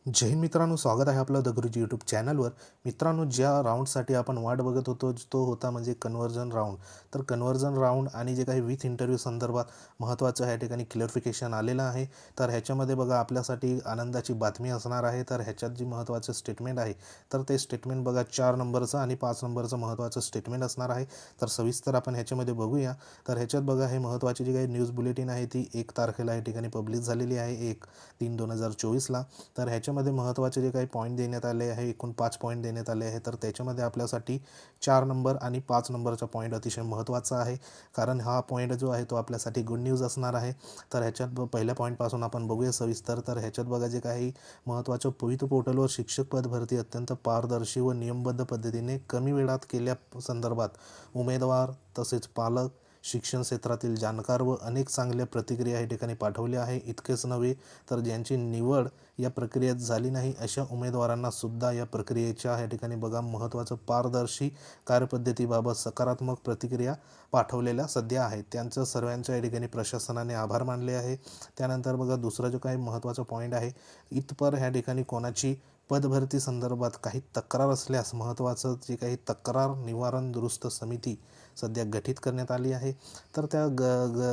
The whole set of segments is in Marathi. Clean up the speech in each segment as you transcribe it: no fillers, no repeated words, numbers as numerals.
जय हिंद मित्रांनो, स्वागत आहे आपलं द गुरुजी यूट्यूब चॅनलवर. मित्रांनो, ज्या राऊंडसाठी आपण वाट बघत होतो तो होता म्हणजे कन्व्हर्जन राऊंड. तर कन्व्हर्जन राऊंड आणि जे काही विथ इंटरव्ह्यू संदर्भात महत्त्वाचं ह्या ठिकाणी क्लिअरिफिकेशन आलेलं आहे. तर ह्याच्यामध्ये बघा आपल्यासाठी आनंदाची बातमी असणार आहे. तर ह्याच्यात जी महत्त्वाचं स्टेटमेंट आहे तर ते स्टेटमेंट बघा 4 नंबरचं आणि 5 नंबरचं महत्त्वाचं स्टेटमेंट असणार आहे. तर सविस्तर आपण ह्याच्यामध्ये बघूया. तर ह्याच्यात बघा हे महत्त्वाची जी काही न्यूज बुलेटिन आहे ती 1 तारखेला या ठिकाणी पब्लिश झालेली आहे, 1/3/2024ला. तर ह्याच्यामध्ये महत्त्वाचे जे काही पॉईंट देण्यात आले आहे, एकूण 5 पॉईंट देण्यात आले आहे. तर त्याच्यामध्ये आपल्यासाठी 4 नंबर आणि 5 नंबरचा पॉईंट अतिशय महत्त्वाचा आहे, कारण हा पॉईंट जो आहे तो आपल्यासाठी गुड न्यूज असणार आहे. तर ह्याच्यात पहिल्या पॉईंटपासून आपण बघूया सविस्तर. तर ह्याच्यात बघा जे काही महत्त्वाचं पवित्र पोर्टलवर शिक्षक पद भरती अत्यंत पारदर्शी व नियमबद्ध पद्धतीने कमी वेळात केल्या संदर्भात उमेदवार तसेच पालक, शिक्षण क्षेत्रातील जाणकार व अनेक चांगल्या प्रतिक्रिया या ठिकाणी पाठवल्या आहे. इतकेच नव्हे तर ज्यांची निवड या प्रक्रियेत झाली नाही अशा उमेदवारांना सुद्धा या प्रक्रियेच्या या ठिकाणी बघा महत्त्वाचं पारदर्शी कार्यपद्धतीबाबत सकारात्मक प्रतिक्रिया पाठवलेल्या सध्या आहेत. त्यांचं सर्वांच्या या ठिकाणी प्रशासनाने आभार मानले आहे. त्यानंतर बघा दुसरा जो काही महत्त्वाचा पॉईंट आहे, इथपर ह्या ठिकाणी कोणाची पदभरती संदर्भात काही तक्रार असल्यास महत्त्वाचं जे काही तक्रार निवारण दुरुस्त समिती सध्या गठीत करण्यात आली आहे. तर त्या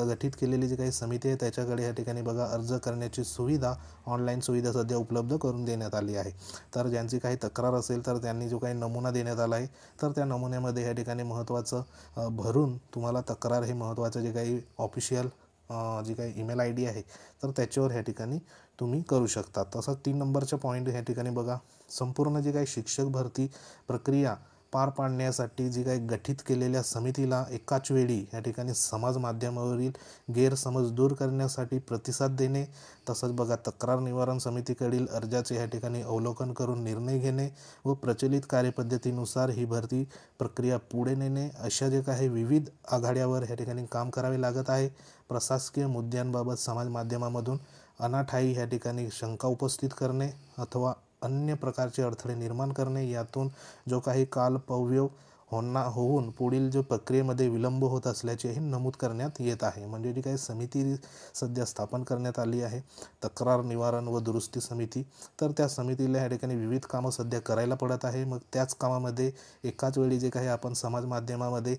गठीत केलेली जी काही समिती आहे त्याच्याकडे या ठिकाणी बघा अर्ज करण्याची सुविधा, ऑनलाईन सुविधा सध्या उपलब्ध करून देण्यात आली आहे. तर ज्यांची काही तक्रार असेल तर त्यांनी जो काही नमुना देण्यात आला आहे तर त्या नमुन्यामध्ये या ठिकाणी महत्त्वाचं भरून तुम्हाला तक्रार हे महत्त्वाचं जे काही ऑफिशियल जी काही ईमेल ID आहे तर त्याच्यावर ह्या ठिकाणी तुम्ही करू शकता. तसंच 3 नंबरच्या पॉईंट ह्या ठिकाणी बघा संपूर्ण जे काही शिक्षक भरती प्रक्रिया पार पाडण्यासाठी जी काही गठीत केलेल्या समितीला एकाच वेळी या ठिकाणी समाज माध्यमावरील गैरसमज दूर करण्यासाठी प्रतिसाद देणे, तसंच बघा तक्रार निवारण समितीकडील अर्जाचे या ठिकाणी अवलोकन करून निर्णय घेणे व प्रचलित कार्यपद्धतीनुसार ही भरती प्रक्रिया पुढे नेणे, अशा जे काही विविध आघाड्यावर या ठिकाणी काम करावे लागत आहे. प्रशासकीय मुद्द्यांबाबत समाज माध्यमामधून अनाठायी या ठिकाणी शंका उपस्थित करणे अथवा अन्य प्रकारचे अडथळे निर्माण करणे, यातून जो काही कालपव्य होऊन पुढील जो प्रक्रियेमध्ये विलंब होत असल्याचेही नमूद करण्यात येत आहे. म्हणजे जी काही समिती सध्या स्थापन करण्यात आली आहे, तक्रार निवारण व दुरुस्ती समिती, तर त्या समितीला या ठिकाणी विविध कामं सध्या करायला पडत आहे. मग त्याच कामामध्ये एकाच वेळी जे काही आपण समाज माध्यमामध्ये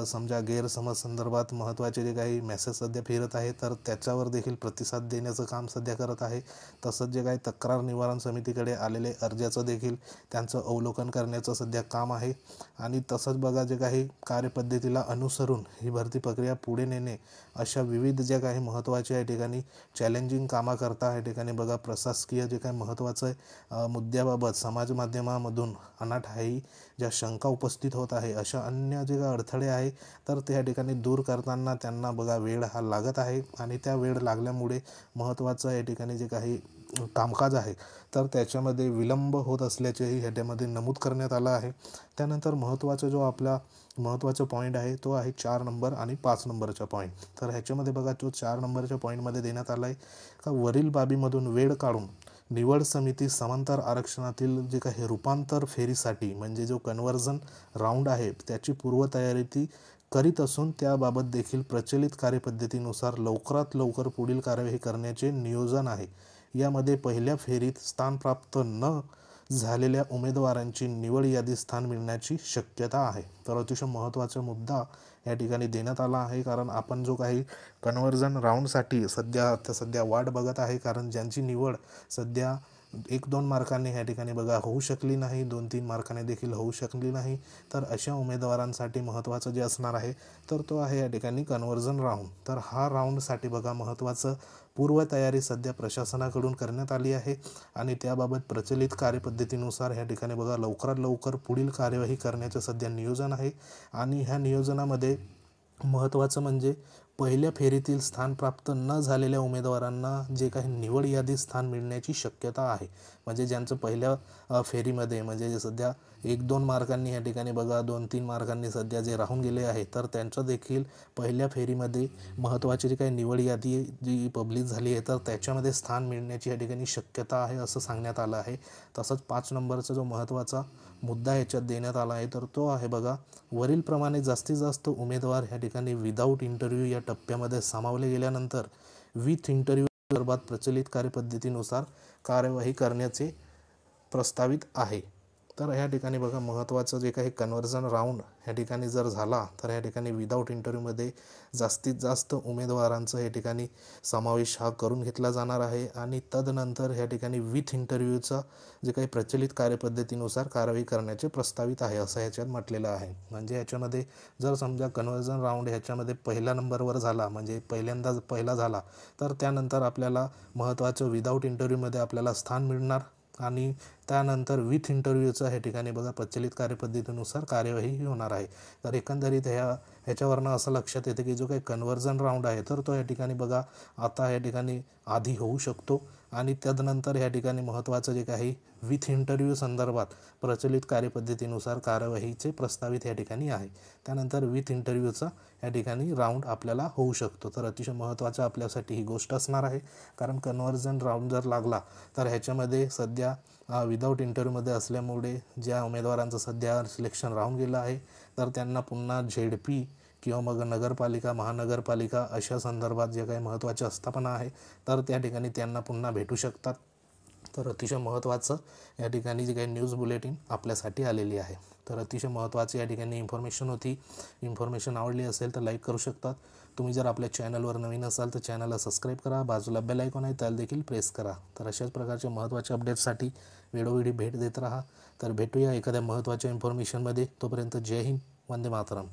समजा गैरसमज संदर्भात महत्त्वाचे जे काही मेसेज सध्या फिरत आहे तर त्याच्यावर देखील प्रतिसाद देण्याचं काम सध्या करत आहे. तसंच जे काही तक्रार निवारण समितीकडे आलेले अर्जाचं देखील त्यांचं अवलोकन करण्याचं सध्या काम आहे. आणि तसंच बघा जे काही कार्यपद्धतीला अनुसरून ही भरती प्रक्रिया पुढे नेणे, अशा विविध ज्या काही महत्त्वाच्या या ठिकाणी चॅलेंजिंग कामाकरता या ठिकाणी बघा प्रशासकीय जे काही महत्त्वाचं मुद्द्याबाबत समाज माध्यमामधून अनाठायी ज्या शंका उपस्थित होत आहे, अशा अन्य जे काही अडथळे आहे तर ते या ठिकाणी दूर करताना त्यांना बघा वेळ हा लागत आहे. आणि त्या वेळ लागल्यामुळे महत्त्वाचं या ठिकाणी जे काही कामकाज आहे तर त्याच्यामध्ये विलंब होत असल्याचेही ह्याच्यामध्ये नमूद करण्यात आलं आहे. त्यानंतर महत्त्वाचा जो आपला महत्त्वाचा पॉईंट आहे तो आहे 4 नंबर आणि 5 नंबरचा पॉईंट. तर ह्याच्यामध्ये बघा तो 4 नंबरच्या पॉईंटमध्ये देण्यात आला आहे का वरील बाबीमधून वेळ काढून निवड समिती समांतर आरक्षणातील जे काही रूपांतर फेरीसाठी म्हणजे जो कन्व्हर्जन राऊंड आहे त्याची पूर्वतयारी ती करीत असून त्याबाबत देखील प्रचलित कार्यपद्धतीनुसार लवकरात लवकर पुढील कार्यवाही करण्याचे नियोजन आहे. यामध्ये पहिल्या फेरीत स्थान प्राप्त न झालेल्या उमेदवारांची निवड यादी स्थान मिळण्याची शक्यता आहे. तर अतिशय महत्त्वाचा मुद्दा या ठिकाणी देण्यात आला आहे, कारण आपण जो काही कन्व्हर्जन राऊंडसाठी सध्या वाट बघत आहे, कारण ज्यांची निवड सध्या 1-2 मार्कांनी या ठिकाणी बघा होऊ शकली नाही, 2-3 मार्काने देखील होऊ शकली नाही, तर अशा उमेदवारांसाठी महत्त्वाचं जे असणार आहे तर तो आहे या ठिकाणी कन्व्हर्जन राऊंड. तर हा राऊंडसाठी बघा महत्त्वाचं पूर्वतयारी सध्या प्रशासनाकडून करण्यात आली आहे आणि त्याबाबत प्रचलित कार्यपद्धतीनुसार या ठिकाणी बघा लवकरात लवकर पुढील कार्यवाही करण्याचं सध्या नियोजन आहे. आणि ह्या नियोजनामध्ये महत्त्वाचं म्हणजे पहिल्या फेरीतील स्थान प्राप्त न झालेल्या उमेदवारांना जे काही निवड यादी स्थान मिळण्याची शक्यता आहे. म्हणजे ज्यांचं पहिल्या फेरीमध्ये म्हणजे जे सध्या 1-2 मार्कांनी या ठिकाणी बघा 2-3 मार्कांनी सध्या जे राहून गेले आहे तर त्यांचं देखील पहिल्या फेरीमध्ये महत्त्वाची जी काही निवड यादी जी पब्लिश झाली आहे तर त्याच्यामध्ये स्थान मिळण्याची या ठिकाणी शक्यता आहे असं सांगण्यात आलं आहे. तसंच 5 नंबरचा जो महत्त्वाचा मुद्दा याच्यात देण्यात आला आहे तर तो आहे बघा वरीलप्रमाणे जास्तीत जास्त उमेदवार ह्या ठिकाणी विदाऊट इंटरव्ह्यू या टप्प्यामध्ये सामावले गेल्यानंतर विथ इंटरव्ह्यू संदर्भात प्रचलित कार्यपद्धतीनुसार कार्यवाही करण्याचे प्रस्तावित आहे। तर ह्या ठिकाणी बघा महत्त्वाचं जे काही कन्व्हर्जन राऊंड ह्या ठिकाणी जर झाला तर ह्या ठिकाणी विदाऊट इंटरव्ह्यूमध्ये जास्तीत जास्त उमेदवारांचं ह्या ठिकाणी समावेश हा करून घेतला जाणार आहे आणि तदनंतर ह्या ठिकाणी विथ इंटरव्ह्यूचा जे काही प्रचलित कार्यपद्धतीनुसार कारवाई करण्याचे प्रस्तावित आहे असं ह्याच्यात म्हटलेलं आहे। म्हणजे ह्याच्यामध्ये जर समजा कन्व्हर्जन राऊंड ह्याच्यामध्ये पहिल्या नंबरवर झाला म्हणजे पहिला झाला तर त्यानंतर आपल्याला महत्त्वाचं विदाऊट इंटरव्ह्यूमध्ये आपल्याला स्थान मिळणार आणि त्यानंतर विथ इंटरव्ह्यूचा ह्या ठिकाणी बघा प्रचलित कार्यपद्धतीनुसार कार्यवाही होणार आहे। तर एकंदरीत ह्याच्यावरनं असं लक्षात येतं की जो काही कन्व्हर्जन राऊंड आहे तर तो या ठिकाणी बघा आता या ठिकाणी आधी होऊ शकतो आणि त्यानंतर ह्या ठिकाणी महत्त्वाचं जे काही विथ इंटरव्ह्यू संदर्भात प्रचलित कार्यपद्धतीनुसार कार्यवाहीचे प्रस्तावित या ठिकाणी आहे। त्यानंतर विथ इंटरव्ह्यूचा या ठिकाणी राऊंड आपल्याला होऊ शकतो। तर अतिशय महत्त्वाचं आपल्यासाठी ही गोष्ट असणार आहे कारण कन्व्हर्जन राऊंड जर लागला तर ह्याच्यामध्ये सध्या विदाऊट इंटरव्ह्यूमध्ये असल्यामुळे ज्या उमेदवारांचं सध्या सिलेक्शन राहून गेलं आहे तर त्यांना पुन्हा ZP किंवा मग नगरपालिका महानगरपालिका अशा संदर्भात जे काही महत्त्वाची आस्थापना आहे तर त्या ठिकाणी त्यांना पुन्हा भेटू शकतात। तर अतिशय महत्त्वाचं या ठिकाणी जी काही न्यूज बुलेटिन आपल्यासाठी आलेली आहे। तर अतिशय महत्त्वाची या ठिकाणी इन्फॉर्मेशन होती। इन्फॉर्मेशन आवडली असेल तर लाईक करू शकतात। तुम्ही जर आपल्या चॅनलवर नवीन असाल तर चॅनलला सबस्क्राईब करा, बाजूला बेल आयकॉन आहे त्याला देखील प्रेस करा। तर अशाच प्रकारच्या महत्त्वाच्या अपडेट्ससाठी वेळोवेळी भेट देत राहा। तर भेटूया एखाद्या महत्त्वाच्या इन्फॉर्मेशनमध्ये। तोपर्यंत जय हिंद, वंदे मातरम।